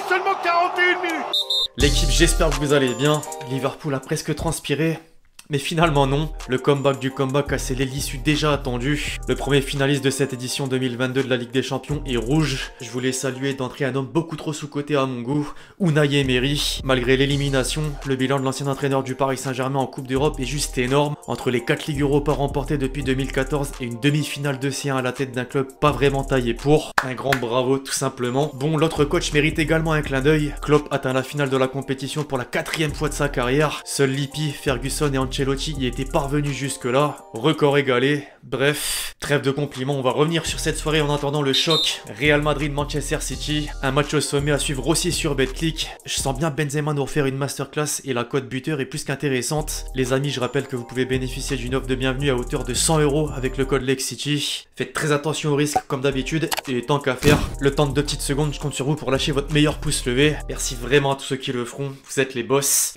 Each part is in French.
seulement 41 minutes. L'équipe, j'espère que vous allez bien. Liverpool a presque transpiré. Mais finalement non, le comeback du comeback a scellé l'issue déjà attendue. Le premier finaliste de cette édition 2022 de la Ligue des Champions est rouge. Je voulais saluer d'entrée un homme beaucoup trop sous-coté à mon goût, Unai Emery. Malgré l'élimination, le bilan de l'ancien entraîneur du Paris Saint-Germain en Coupe d'Europe est juste énorme. Entre les 4 Ligues Europa remportées depuis 2014 et une demi-finale de C1 à la tête d'un club pas vraiment taillé pour. Un grand bravo tout simplement. Bon, l'autre coach mérite également un clin d'œil. Klopp atteint la finale de la compétition pour la 4e fois de sa carrière. Seuls Lippi, Ferguson et Ancelotti y était parvenu jusque-là, record égalé, bref, trêve de compliments, on va revenir sur cette soirée en attendant le choc. Real Madrid-Manchester City, un match au sommet à suivre aussi sur BetClick. Je sens bien Benzema nous refaire une masterclass et la cote buteur est plus qu'intéressante. Les amis, je rappelle que vous pouvez bénéficier d'une offre de bienvenue à hauteur de 100 € avec le code LEXCITY. Faites très attention au risque comme d'habitude et tant qu'à faire, le temps de 2 petites secondes, je compte sur vous pour lâcher votre meilleur pouce levé. Merci vraiment à tous ceux qui le feront, vous êtes les boss.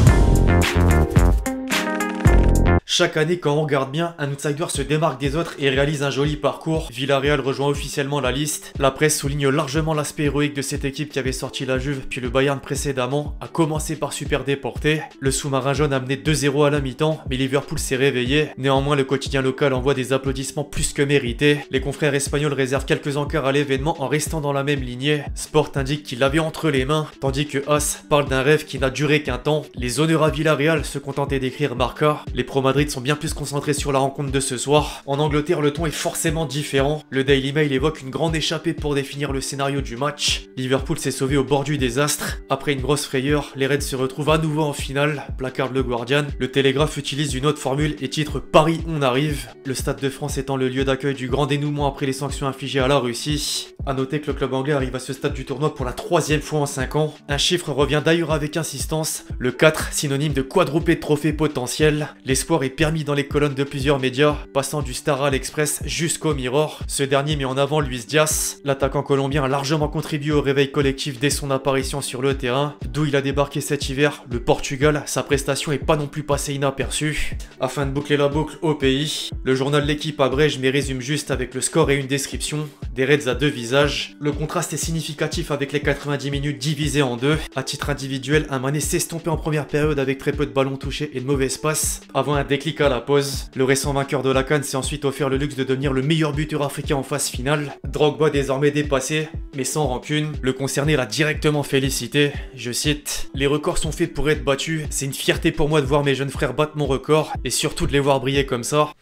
Chaque année, quand on regarde bien, un outsider se démarque des autres et réalise un joli parcours. Villarreal rejoint officiellement la liste. La presse souligne largement l'aspect héroïque de cette équipe qui avait sorti la Juve puis le Bayern précédemment, à commencer par Super Déporté. Le sous-marin jaune a mené 2-0 à la mi-temps, mais Liverpool s'est réveillé. Néanmoins, le quotidien local envoie des applaudissements plus que mérités. Les confrères espagnols réservent quelques encarts à l'événement en restant dans la même lignée. Sport indique qu'il l'avait entre les mains, tandis que As parle d'un rêve qui n'a duré qu'un temps. Les honneurs à Villarreal se contentaient d'écrire Marca. Les Pro Madrid sont bien plus concentrés sur la rencontre de ce soir. En Angleterre, le ton est forcément différent. Le Daily Mail évoque une grande échappée pour définir le scénario du match. Liverpool s'est sauvé au bord du désastre. Après une grosse frayeur, les Reds se retrouvent à nouveau en finale, placarde le Guardian. Le Télégraphe utilise une autre formule et titre Paris on arrive. Le Stade de France étant le lieu d'accueil du grand dénouement après les sanctions infligées à la Russie. A noter que le club anglais arrive à ce stade du tournoi pour la 3e fois en 5 ans. Un chiffre revient d'ailleurs avec insistance, le 4, synonyme de quadruplé de trophées potentiels. L'espoir est permis dans les colonnes de plusieurs médias, passant du Star à l'Express jusqu'au Mirror. Ce dernier met en avant Luis Diaz. L'attaquant colombien a largement contribué au réveil collectif dès son apparition sur le terrain. D'où il a débarqué cet hiver, le Portugal, sa prestation est pas non plus passée inaperçue. Afin de boucler la boucle au pays, le journal L'équipe abrège mais résume juste avec le score et une description. Des Reds à 2 visages. Le contraste est significatif avec les 90 minutes divisées en 2. À titre individuel, un Mané s'estompait en première période avec très peu de ballons touchés et de mauvaises passes, avant un déclic à la pause. Le récent vainqueur de la CAN s'est ensuite offert le luxe de devenir le meilleur buteur africain en phase finale. Drogba désormais dépassé, mais sans rancune. Le concerné l'a directement félicité. Je cite: « Les records sont faits pour être battus. C'est une fierté pour moi de voir mes jeunes frères battre mon record et surtout de les voir briller comme ça.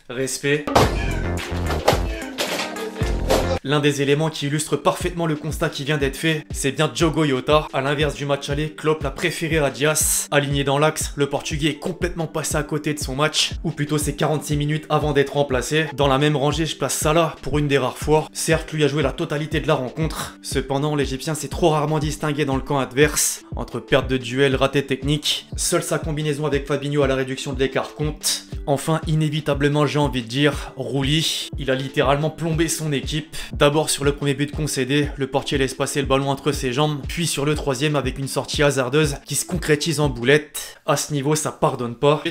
Respect. » L'un des éléments qui illustre parfaitement le constat qui vient d'être fait, c'est bien Diogo Jota. A l'inverse du match aller, Klopp l'a préféré à Diaz. Aligné dans l'axe, le Portugais est complètement passé à côté de son match, ou plutôt ses 46 minutes avant d'être remplacé. Dans la même rangée, je place Salah pour une des rares fois. Certes, lui a joué la totalité de la rencontre. Cependant, l'Égyptien s'est trop rarement distingué dans le camp adverse. Entre perte de duel, raté technique, seule sa combinaison avec Fabinho à la réduction de l'écart compte. Enfin, inévitablement, j'ai envie de dire, Rouli. Il a littéralement plombé son équipe. D'abord sur le premier but concédé, le portier laisse passer le ballon entre ses jambes, puis sur le troisième avec une sortie hasardeuse qui se concrétise en boulette. À ce niveau, ça pardonne pas.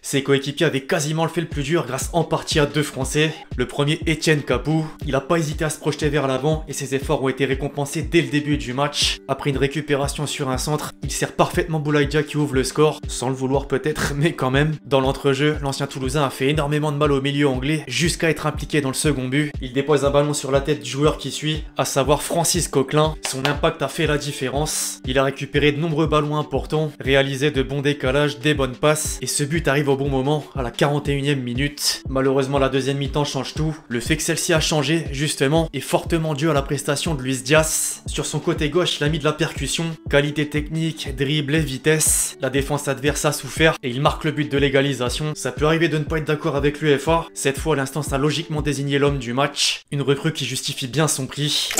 Ses coéquipiers avaient quasiment le fait le plus dur grâce en partie à 2 Français. Le premier, Etienne Capoue. Il n'a pas hésité à se projeter vers l'avant et ses efforts ont été récompensés dès le début du match. Après une récupération sur un centre, il sert parfaitement Boulaïdia qui ouvre le score, sans le vouloir peut-être, mais quand même. Dans l'entrejeu, l'ancien Toulousain a fait énormément de mal au milieu anglais jusqu'à être impliqué dans le second but. Il dépose un ballon sur la tête du joueur qui suit, à savoir Francis Coquelin. Son impact a fait la différence. Il a récupéré de nombreux ballons importants, réalisé de bons décalages, des bonnes passes, et ce but arrive au bon moment, à la 41e minute. Malheureusement, la deuxième mi-temps change tout. Le fait que celle-ci a changé, justement, est fortement dû à la prestation de Luis Diaz. Sur son côté gauche, il a mis de la percussion, qualité technique, dribble et vitesse. La défense adverse a souffert et il marque le but de l'égalisation. Ça peut arriver de ne pas être d'accord avec l'UEFA. Cette fois, l'instance a logiquement désigné l'homme du match. Une recrue qui justifie bien son prix.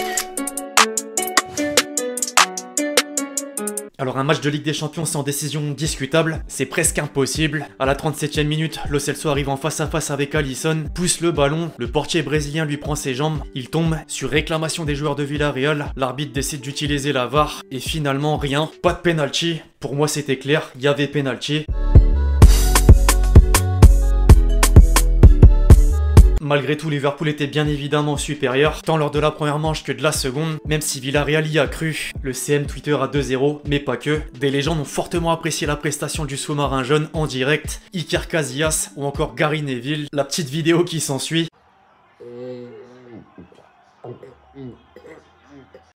Alors un match de Ligue des Champions sans décision discutable, c'est presque impossible. À la 37e minute, Lo Celso arrive en face à face avec Alisson, pousse le ballon, le portier brésilien lui prend ses jambes, il tombe. Sur réclamation des joueurs de Villarreal, l'arbitre décide d'utiliser la VAR et finalement rien, pas de penalty. Pour moi c'était clair, il y avait penalty. Malgré tout, Liverpool était bien évidemment supérieur, tant lors de la première manche que de la seconde, même si Villarreal y a cru. Le CM Twitter à 2-0, mais pas que. Des légendes ont fortement apprécié la prestation du sous-marin jaune en direct, Iker Casillas ou encore Gary Neville. La petite vidéo qui s'ensuit.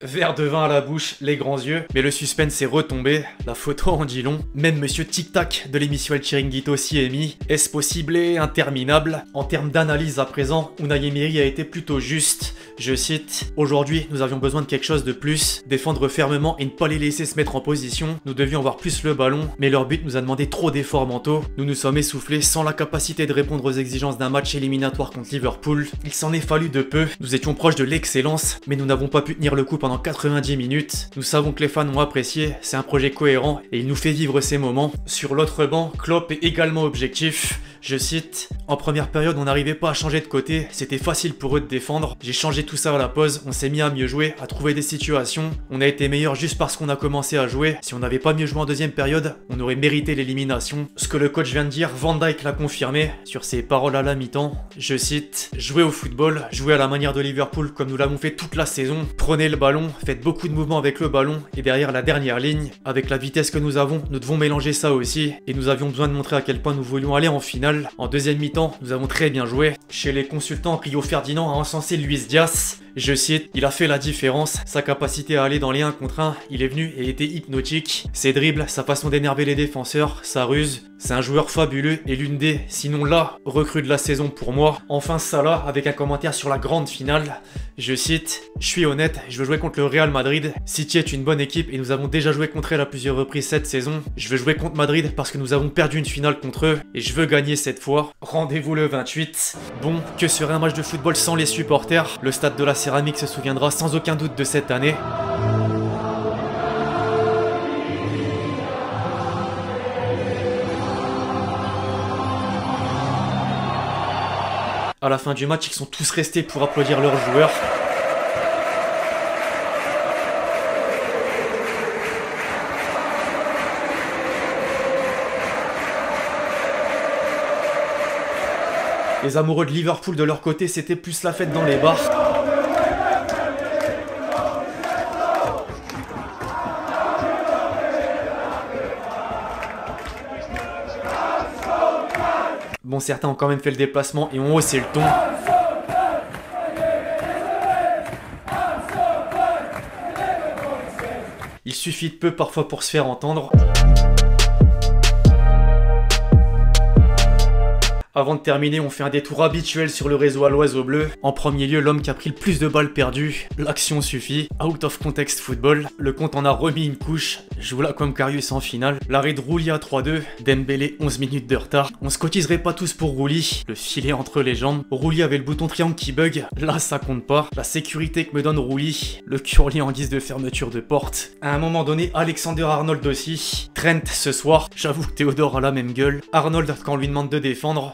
Verre de vin à la bouche, les grands yeux, mais le suspense est retombé, la photo en dit long. Même Monsieur Tic Tac de l'émission El Chiringuito s'y est mis. Est-ce possible et interminable? En termes d'analyse à présent, Unai Emery a été plutôt juste. Je cite: aujourd'hui, nous avions besoin de quelque chose de plus, défendre fermement et ne pas les laisser se mettre en position. Nous devions avoir plus le ballon, mais leur but nous a demandé trop d'efforts mentaux. Nous nous sommes essoufflés sans la capacité de répondre aux exigences d'un match éliminatoire contre Liverpool. Il s'en est fallu de peu. Nous étions proches de l'excellence, mais nous n'avons pas pu tenir le coup pendant 90 minutes. Nous savons que les fans ont apprécié, c'est un projet cohérent et il nous fait vivre ces moments. Sur l'autre banc, Klopp est également objectif. Je cite: en première période, on n'arrivait pas à changer de côté, c'était facile pour eux de défendre. J'ai changé tout ça à la pause, on s'est mis à mieux jouer, à trouver des situations. On a été meilleur juste parce qu'on a commencé à jouer. Si on n'avait pas mieux joué en deuxième période, on aurait mérité l'élimination. Ce que le coach vient de dire, Van Dijk l'a confirmé sur ses paroles à la mi-temps. Je cite: jouez au football, jouez à la manière de Liverpool comme nous l'avons fait toute la saison. Prenez le ballon, faites beaucoup de mouvements avec le ballon et derrière la dernière ligne, avec la vitesse que nous avons, nous devons mélanger ça aussi. Et nous avions besoin de montrer à quel point nous voulions aller en finale. En deuxième mi-temps, nous avons très bien joué. Chez les consultants, Rio Ferdinand a encensé Luis Diaz. Je cite: il a fait la différence, sa capacité à aller dans les 1 contre 1, il est venu et était hypnotique. Ses dribbles, sa façon d'énerver les défenseurs, sa ruse, c'est un joueur fabuleux et l'une des, sinon la, recrue de la saison pour moi. Enfin Salah avec un commentaire sur la grande finale. Je cite: je suis honnête, je veux jouer contre le Real Madrid. City est une bonne équipe et nous avons déjà joué contre elle à plusieurs reprises cette saison. Je veux jouer contre Madrid parce que nous avons perdu une finale contre eux et je veux gagner cette fois. Rendez-vous le 28. Bon, que serait un match de football sans les supporters? Le stade de la Céramique se souviendra sans aucun doute de cette année. À la fin du match, ils sont tous restés pour applaudir leurs joueurs. Les amoureux de Liverpool de leur côté, c'était plus la fête dans les bars. Bon, certains ont quand même fait le déplacement et ont haussé le ton. Il suffit de peu parfois pour se faire entendre. Avant de terminer, on fait un détour habituel sur le réseau à l'Oiseau Bleu. En premier lieu, l'homme qui a pris le plus de balles perdues. L'action suffit. Out of context football. Le compte en a remis une couche. Joue là comme Karius en finale. L'arrêt de Rouli à 3-2. Dembélé, 11 minutes de retard. On se cotiserait pas tous pour Rouli. Le filet entre les jambes. Rouli avait le bouton triangle qui bug. Là, ça compte pas. La sécurité que me donne Rouli. Le curly en guise de fermeture de porte. À un moment donné, Alexander-Arnold aussi. Trent ce soir. J'avoue que Théodore a la même gueule. Arnold, quand on lui demande de défendre.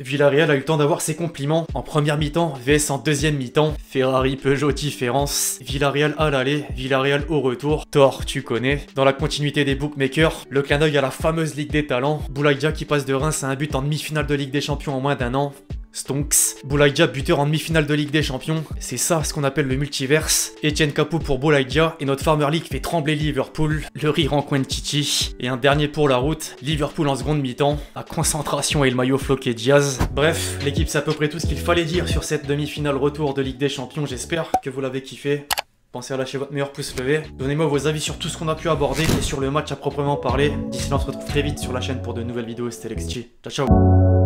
Villarreal a eu le temps d'avoir ses compliments. En première mi-temps, VS en deuxième mi-temps. Ferrari, Peugeot, différence. Villarreal à l'aller, Villarreal au retour. Thor, tu connais. Dans la continuité des bookmakers, le clin d'œil à la fameuse Ligue des Talents. Boulaïdia qui passe de Reims à un but en demi-finale de Ligue des Champions en moins d'un an. Stonks. Boulaïdia buteur en demi-finale de Ligue des Champions. C'est ça ce qu'on appelle le multiverse. Etienne Capot pour Boulaïdia et notre Farmer League fait trembler Liverpool. Le rire en coin de Titi. Et un dernier pour la route. Liverpool en seconde mi-temps. La concentration et le maillot floqué Diaz. Bref, l'équipe c'est à peu près tout ce qu'il fallait dire sur cette demi-finale retour de Ligue des Champions. J'espère que vous l'avez kiffé. Pensez à lâcher votre meilleur pouce levé. Donnez-moi vos avis sur tout ce qu'on a pu aborder et sur le match à proprement parler. D'ici là, on se retrouve très vite sur la chaîne pour de nouvelles vidéos. C'était LexG. Ciao, ciao.